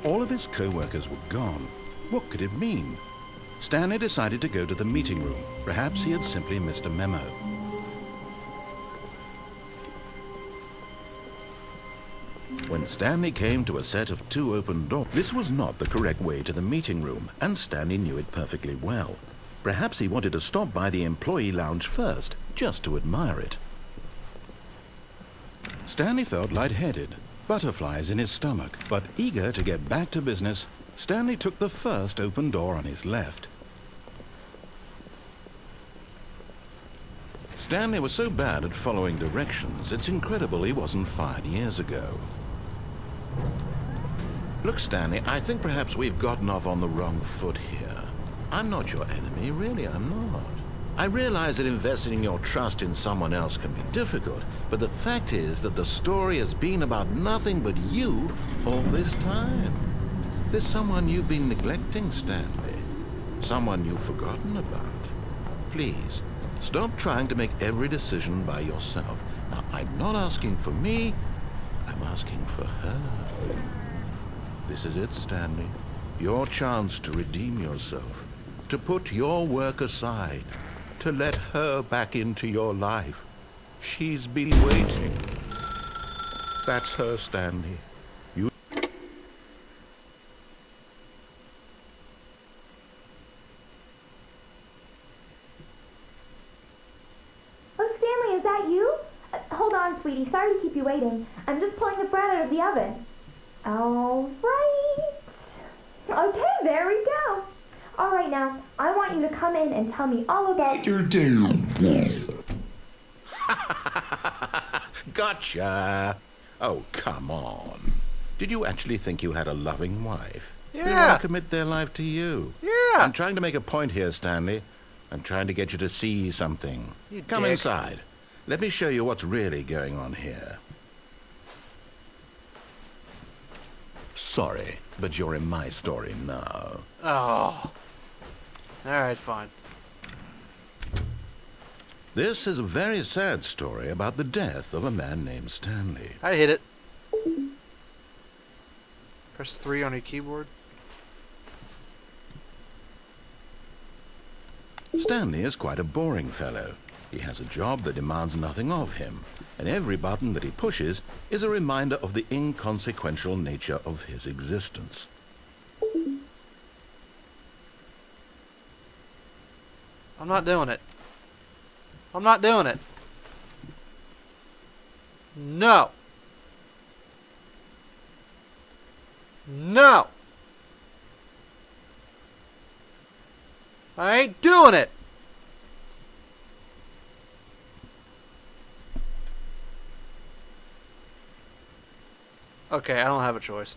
All of his co-workers were gone. What could it mean? Stanley decided to go to the meeting room. Perhaps he had simply missed a memo. When Stanley came to a set of 2 open doors, this was not the correct way to the meeting room, and Stanley knew it perfectly well. Perhaps he wanted to stop by the employee lounge first, just to admire it. Stanley felt lightheaded, butterflies in his stomach, but eager to get back to business, Stanley took the first open door on his left. Stanley was so bad at following directions, it's incredible he wasn't fired years ago. Look, Stanley, I think perhaps we've gotten off on the wrong foot here. I'm not your enemy, really, I'm not. I realize that investing your trust in someone else can be difficult, but the fact is that the story has been about nothing but you all this time. There's someone you've been neglecting, Stanley. Someone you've forgotten about. Please, stop trying to make every decision by yourself. Now, I'm not asking for me, I'm asking for her. This is it, Stanley. Your chance to redeem yourself, to put your work aside, to let her back into your life. She's been waiting. That's her, Stanley. You... Oh, Stanley, is that you? Hold on, sweetie. Sorry to keep you waiting. I'm just pulling the bread out of the oven. All right. Okay, there we go. All right, now, I want you to come in and tell me all about your day. Gotcha. Oh, come on. Did you actually think you had a loving wife? Yeah. Who want to commit their life to you? Yeah. I'm trying to make a point here, Stanley. I'm trying to get you to see something. You Come dick. inside. Let me show you what's really going on here. Sorry, but you're in my story now. Oh. Alright, fine. This is a very sad story about the death of a man named Stanley. I hit it. Press 3 on your keyboard. Stanley is quite a boring fellow. He has a job that demands nothing of him, and every button that he pushes is a reminder of the inconsequential nature of his existence. I'm not doing it. I'm not doing it. No. No. I ain't doing it. Okay, I don't have a choice.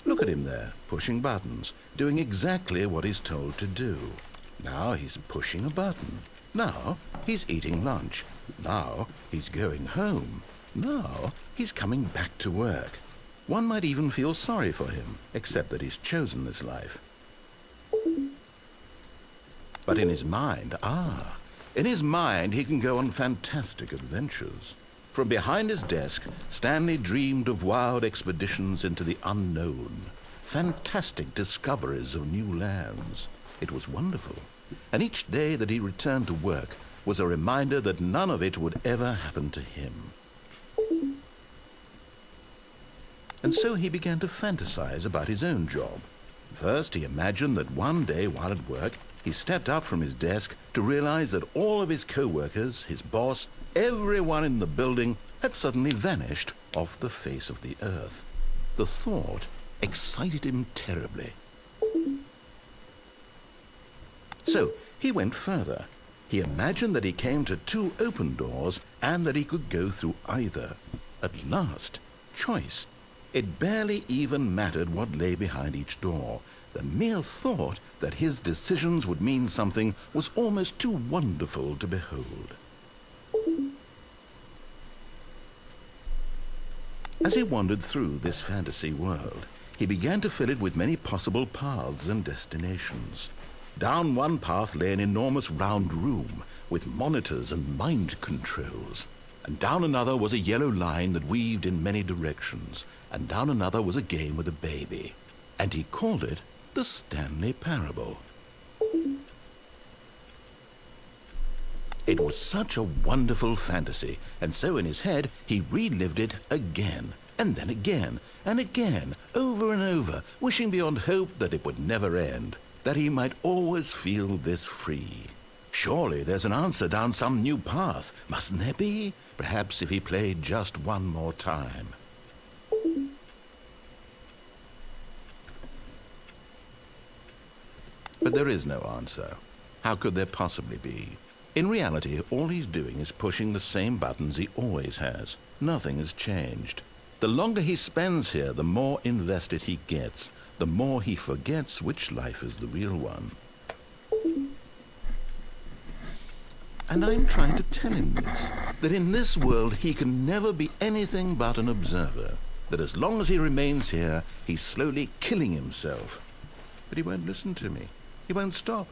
Look at him there, pushing buttons, doing exactly what he's told to do. Now he's pushing a button. Now he's eating lunch. Now he's going home. Now he's coming back to work. One might even feel sorry for him, except that he's chosen this life. But in his mind, in his mind he can go on fantastic adventures. From behind his desk, Stanley dreamed of wild expeditions into the unknown, fantastic discoveries of new lands. It was wonderful, and each day that he returned to work was a reminder that none of it would ever happen to him. And so he began to fantasize about his own job. First, he imagined that one day while at work, he stepped up from his desk to realize that all of his co-workers, his boss, everyone in the building had suddenly vanished off the face of the earth. The thought excited him terribly. So he went further. He imagined that he came to 2 open doors and that he could go through either. At last, choice. It barely even mattered what lay behind each door. The mere thought that his decisions would mean something was almost too wonderful to behold. As he wandered through this fantasy world, he began to fill it with many possible paths and destinations. Down one path lay an enormous round room with monitors and mind controls. And down another was a yellow line that weaved in many directions. And down another was a game with a baby. And he called it the Stanley Parable. It was such a wonderful fantasy, and so in his head he relived it again, and then again, and again, over and over, wishing beyond hope that it would never end, that he might always feel this free. Surely there's an answer down some new path, mustn't there be? Perhaps if he played just one more time. But there is no answer. How could there possibly be? In reality, all he's doing is pushing the same buttons he always has. Nothing has changed. The longer he spends here, the more invested he gets, the more he forgets which life is the real one. And I'm trying to tell him this, that in this world he can never be anything but an observer, that as long as he remains here, he's slowly killing himself. But he won't listen to me. He won't stop.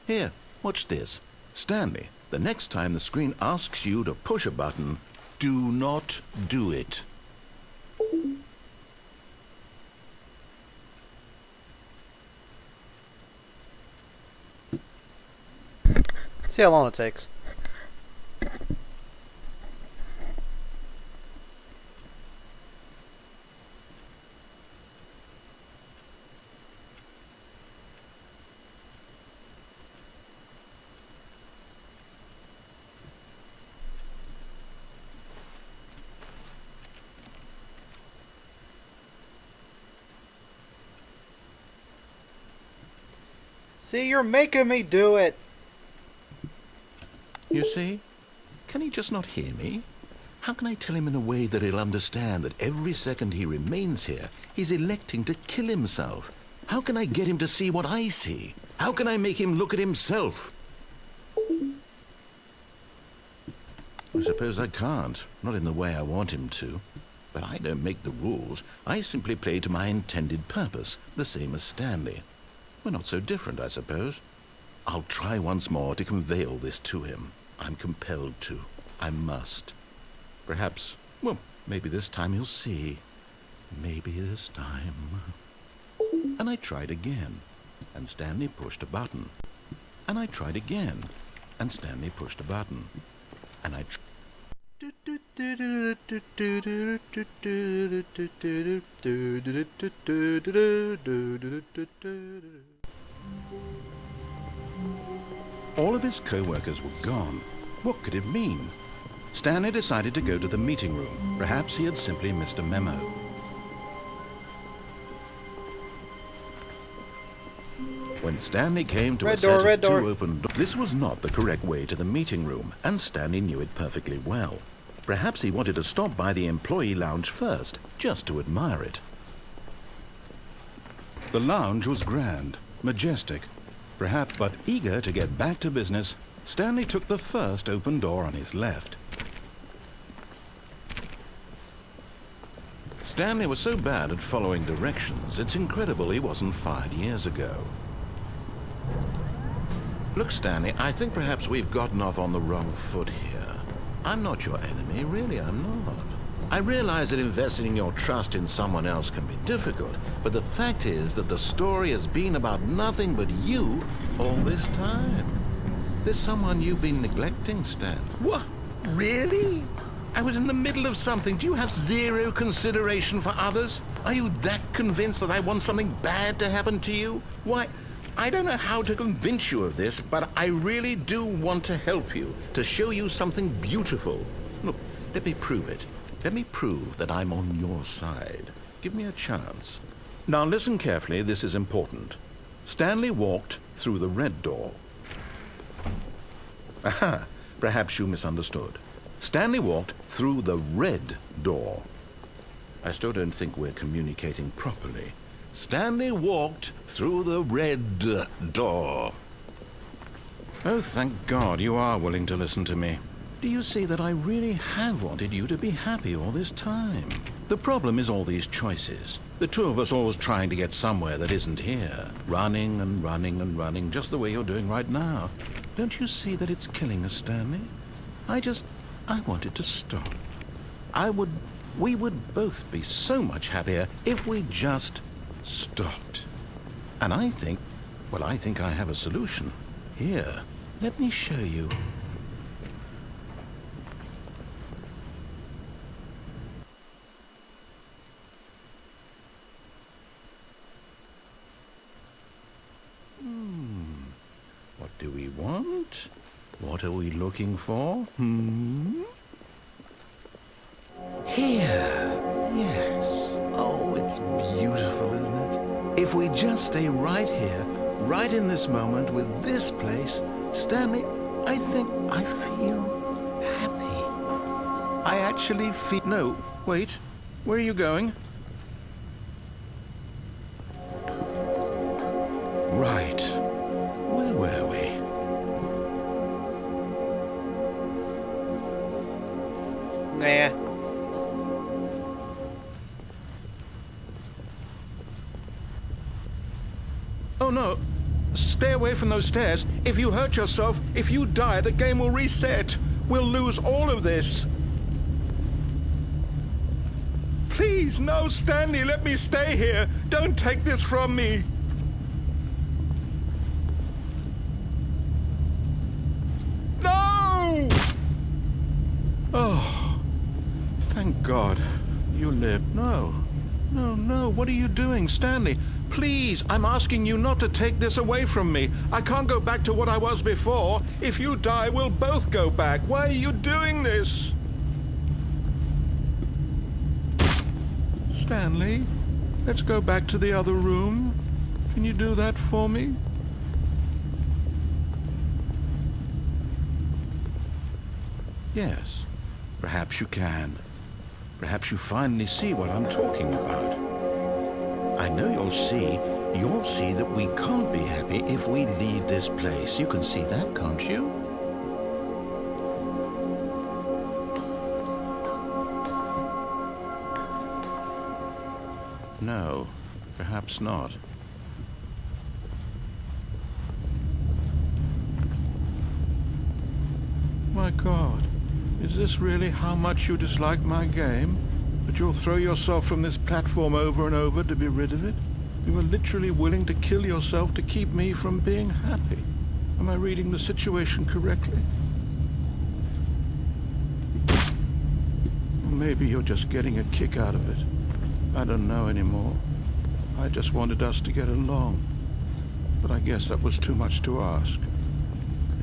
Here, watch this. Stanley, the next time the screen asks you to push a button, do not do it. See how long it takes. See, you're making me do it. You see? Can he just not hear me? How can I tell him in a way that he'll understand that every second he remains here, he's electing to kill himself? How can I get him to see what I see? How can I make him look at himself? I suppose I can't, not in the way I want him to. But I don't make the rules. I simply play to my intended purpose, the same as Stanley. We're not so different, I suppose. I'll try once more to convey all this to him. I'm compelled to. I must. Perhaps, well, maybe this time he'll see. Maybe this time. And I tried again, and Stanley pushed a button. And I tried again, and Stanley pushed a button. And I All of his co-workers were gone. What could it mean? Stanley decided to go to the meeting room. Perhaps he had simply missed a memo. When Stanley came to a set of two open doors, this was not the correct way to the meeting room, and Stanley knew it perfectly well. Perhaps he wanted to stop by the employee lounge first, just to admire it. The lounge was grand, majestic. Perhaps, but eager to get back to business, Stanley took the first open door on his left. Stanley was so bad at following directions, it's incredible he wasn't fired years ago. Look, Stanley, I think perhaps we've gotten off on the wrong foot here. I'm not your enemy, really, I'm not. I realize that investing your trust in someone else can be difficult, but the fact is that the story has been about nothing but you all this time. There's someone you've been neglecting, Stan. What? Really? I was in the middle of something. Do you have zero consideration for others? Are you that convinced that I want something bad to happen to you? Why, I don't know how to convince you of this, but I really do want to help you, to show you something beautiful. Look, let me prove it. Let me prove that I'm on your side. Give me a chance. Now listen carefully, this is important. Stanley walked through the red door. Aha, perhaps you misunderstood. Stanley walked through the red door. I still don't think we're communicating properly. Stanley walked through the red door. Oh, thank God you are willing to listen to me. Do you see that I really have wanted you to be happy all this time? The problem is all these choices. The two of us always trying to get somewhere that isn't here. Running and running and running, just the way you're doing right now. Don't you see that it's killing us, Stanley? I wanted to stop. We would both be so much happier if we just stopped. And I think I have a solution. Here, let me show you. What do we want? What are we looking for? Here. Yes. Oh, it's beautiful, isn't it? If we just stay right here, right in this moment with this place, Stanley, I think I feel happy. I actually feel... No, wait. Where are you going? Right. Where were we? Nah. Oh no. Stay away from those stairs. If you hurt yourself, if you die, the game will reset. We'll lose all of this. Please, no, Stanley, let me stay here. Don't take this from me. No! Oh, thank God. You lived. No. No, what are you doing, Stanley? Please, I'm asking you not to take this away from me. I can't go back to what I was before. If you die, we'll both go back. Why are you doing this? Stanley, let's go back to the other room. Can you do that for me? Yes, perhaps you can. Perhaps you finally see what I'm talking about. I know you'll see that we can't be happy if we leave this place. You can see that, can't you? No, perhaps not. My God, is this really how much you dislike my game? That you'll throw yourself from this platform over and over to be rid of it? You were literally willing to kill yourself to keep me from being happy. Am I reading the situation correctly? Or maybe you're just getting a kick out of it. I don't know anymore. I just wanted us to get along. But I guess that was too much to ask.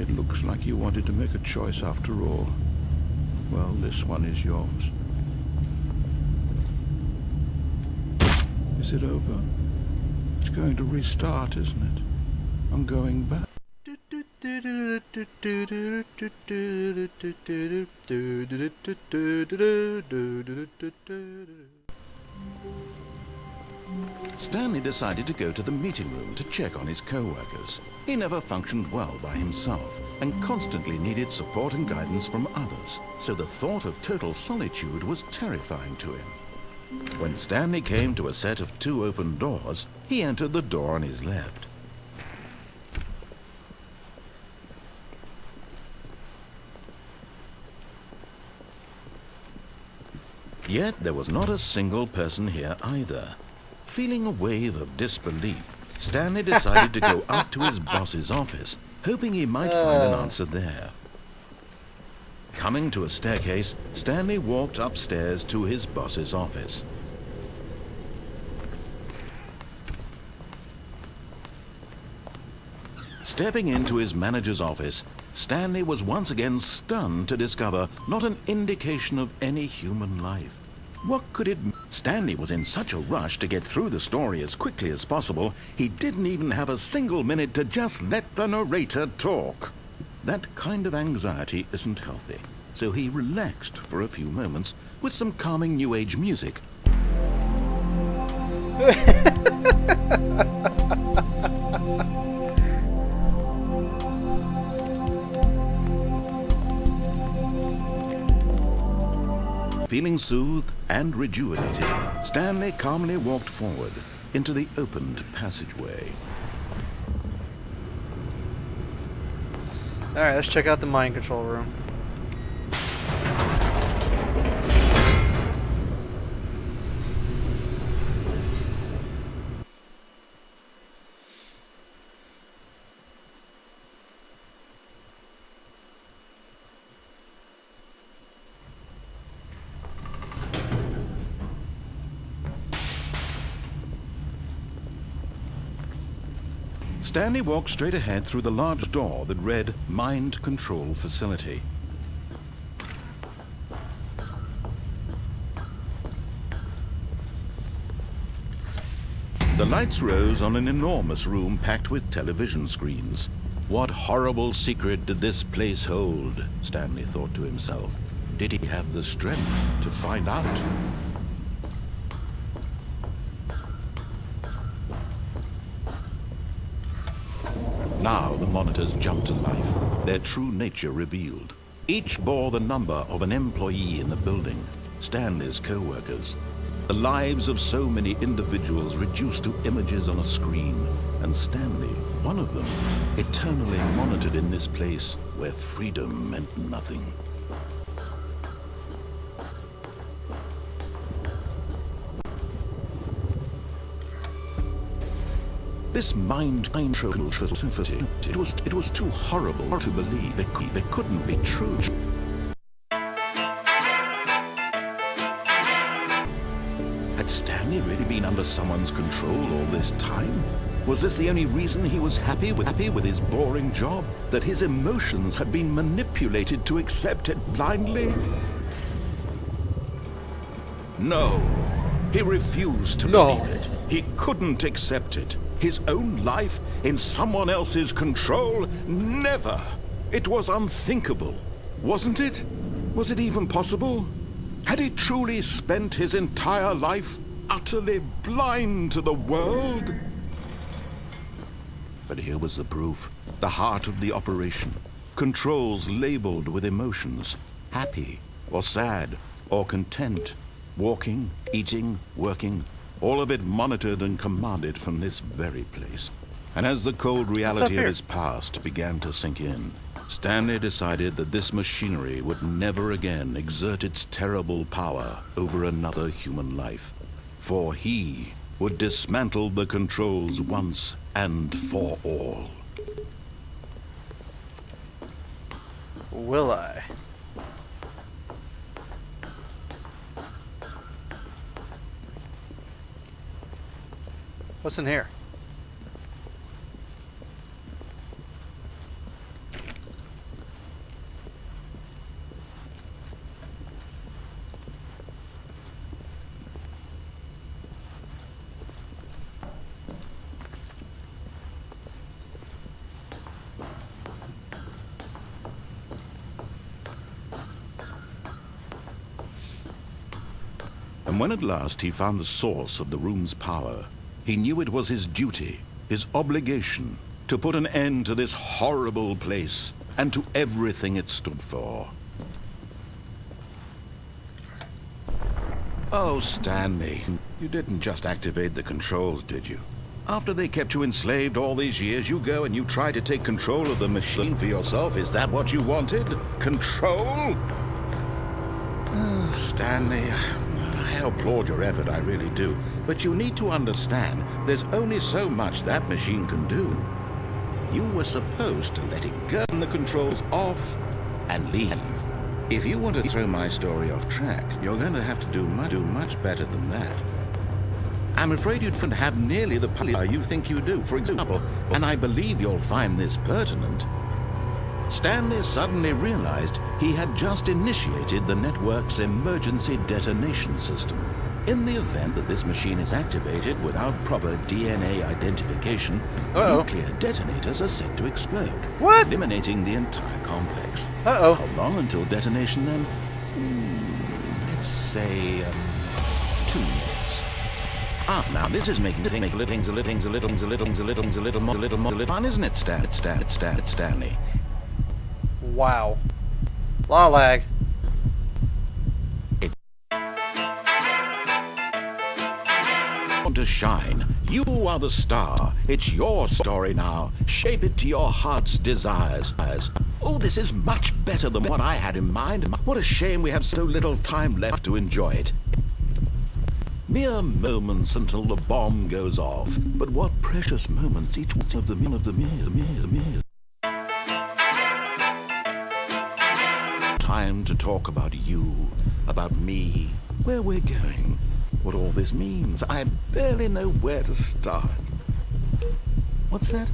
It looks like you wanted to make a choice after all. Well, this one is yours. Is it over? It's going to restart, isn't it? I'm going back. Stanley decided to go to the meeting room to check on his co-workers. He never functioned well by himself and constantly needed support and guidance from others, so the thought of total solitude was terrifying to him. When Stanley came to a set of 2 open doors, he entered the door on his left. Yet there was not a single person here either. Feeling a wave of disbelief, Stanley decided to go up to his boss's office, hoping he might find an answer there. Coming to a staircase, Stanley walked upstairs to his boss's office. Stepping into his manager's office, Stanley was once again stunned to discover not an indication of any human life. What could it mean? Stanley was in such a rush to get through the story as quickly as possible, he didn't even have a single minute to just let the narrator talk. That kind of anxiety isn't healthy, so he relaxed for a few moments with some calming New Age music. Feeling soothed and rejuvenated, Stanley calmly walked forward into the opened passageway. Alright, let's check out the mind control room. Stanley walked straight ahead through the large door that read Mind Control Facility. The lights rose on an enormous room packed with television screens. What horrible secret did this place hold? Stanley thought to himself. Did he have the strength to find out? Now the monitors jumped to life, their true nature revealed. Each bore the number of an employee in the building, Stanley's co-workers. The lives of so many individuals reduced to images on a screen, and Stanley, one of them, eternally monitored in this place where freedom meant nothing. This mind control facility, it was too horrible to believe. It couldn't be true. Had Stanley really been under someone's control all this time? Was this the only reason he was happy with his boring job? That his emotions had been manipulated to accept it blindly? No. He refused to believe it. He couldn't accept it. His own life in someone else's control? Never! It was unthinkable, wasn't it? Was it even possible? Had he truly spent his entire life utterly blind to the world? But here was the proof. The heart of the operation. Controls labeled with emotions. Happy, or sad, or content. Walking, eating, working. All of it monitored and commanded from this very place. And as the cold reality of his past began to sink in, Stanley decided that this machinery would never again exert its terrible power over another human life. For he would dismantle the controls once and for all. Will I? What's in here? And when at last he found the source of the room's power, he knew it was his duty, his obligation, to put an end to this horrible place and to everything it stood for. Oh, Stanley, you didn't just activate the controls, did you? After they kept you enslaved all these years, you go and you try to take control of the machine for yourself. Is that what you wanted? Control? Oh, Stanley, I applaud your effort, I really do. But you need to understand, there's only so much that machine can do. You were supposed to let it go, turn the controls off, and leave. If you want to throw my story off track, you're going to have to do much better than that. I'm afraid you'd have nearly the power you think you do. For example, and I believe you'll find this pertinent, Stanley suddenly realized he had just initiated the network's emergency detonation system. In the event that this machine is activated without proper DNA identification, nuclear detonators are set to explode, eliminating the entire complex. How long until detonation then? Let's say 2 minutes. Now this is making things a little more fun, isn't it, Stanley? Wow. Law lag. to shine. You are the star. It's your story now. Shape it to your heart's desires. Oh, this is much better than what I had in mind. What a shame we have so little time left to enjoy it. Mere moments until the bomb goes off. But what precious moments each one of the mere. Time to talk about you, about me, where we're going, what all this means. I barely know where to start. What's that?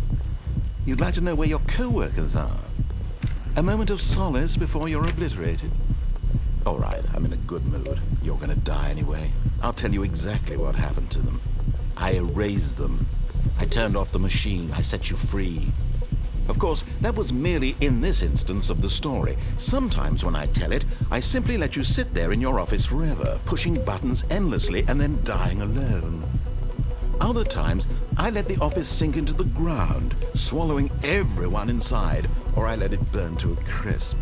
You'd like to know where your co-workers are? A moment of solace before you're obliterated? All right, I'm in a good mood. You're gonna die anyway. I'll tell you exactly what happened to them. I erased them. I turned off the machine. I set you free. Of course, that was merely in this instance of the story. Sometimes when I tell it, I simply let you sit there in your office forever, pushing buttons endlessly and then dying alone. Other times, I let the office sink into the ground, swallowing everyone inside, or I let it burn to a crisp.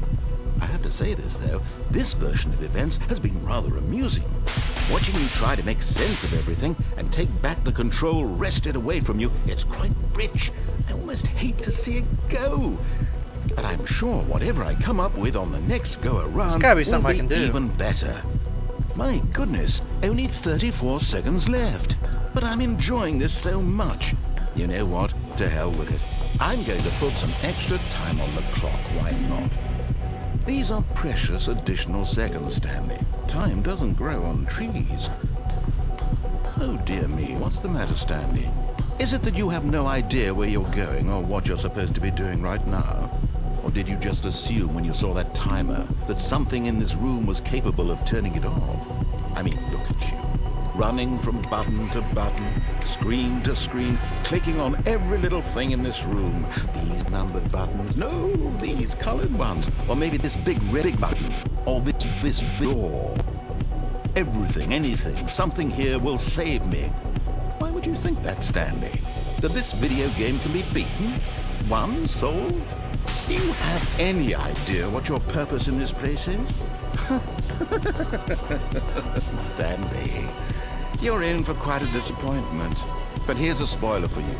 I have to say this, though, this version of events has been rather amusing. Watching you try to make sense of everything and take back the control wrested away from you, it's quite rich. I almost hate to see it go. But I'm sure whatever I come up with on the next go-around There's gotta be will something I be can do. even better. My goodness, only 34 seconds left. But I'm enjoying this so much. You know what? To hell with it. I'm going to put some extra time on the clock, why not? These are precious additional seconds, Stanley. Time doesn't grow on trees. Oh dear me, what's the matter, Stanley? Is it that you have no idea where you're going or what you're supposed to be doing right now? Or did you just assume when you saw that timer that something in this room was capable of turning it off? I mean, look at you. Running from button to button, screen to screen, clicking on every little thing in this room. These numbered buttons, no, these colored ones. Or maybe this big red button, or this door. Everything, anything, something here will save me. Why would you think that, Stanley? That this video game can be beaten? Won? Solved? Do you have any idea what your purpose in this place is? Stanley, you're in for quite a disappointment. But here's a spoiler for you.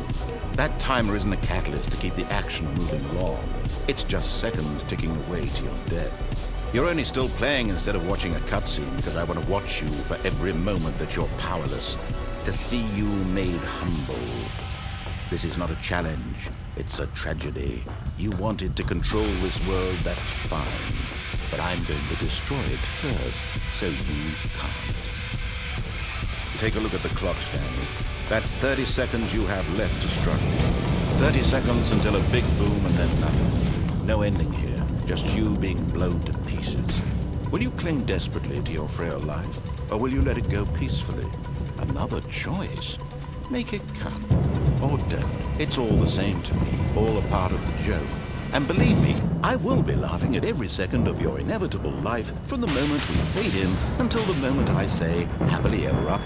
That timer isn't a catalyst to keep the action moving along. It's just seconds ticking away to your death. You're only still playing instead of watching a cutscene because I want to watch you for every moment that you're powerless, to see you made humble. This is not a challenge. It's a tragedy. You wanted to control this world, that's fine. But I'm going to destroy it first, so you can't. Take a look at the clock, Stanley. That's 30 seconds you have left to struggle. 30 seconds until a big boom and then nothing. No ending here, just you being blown to pieces. Will you cling desperately to your frail life, or will you let it go peacefully? Another choice. Make it count, or don't. It's all the same to me, all a part of the joke. And believe me, I will be laughing at every second of your inevitable life from the moment we fade in until the moment I say, happily ever up.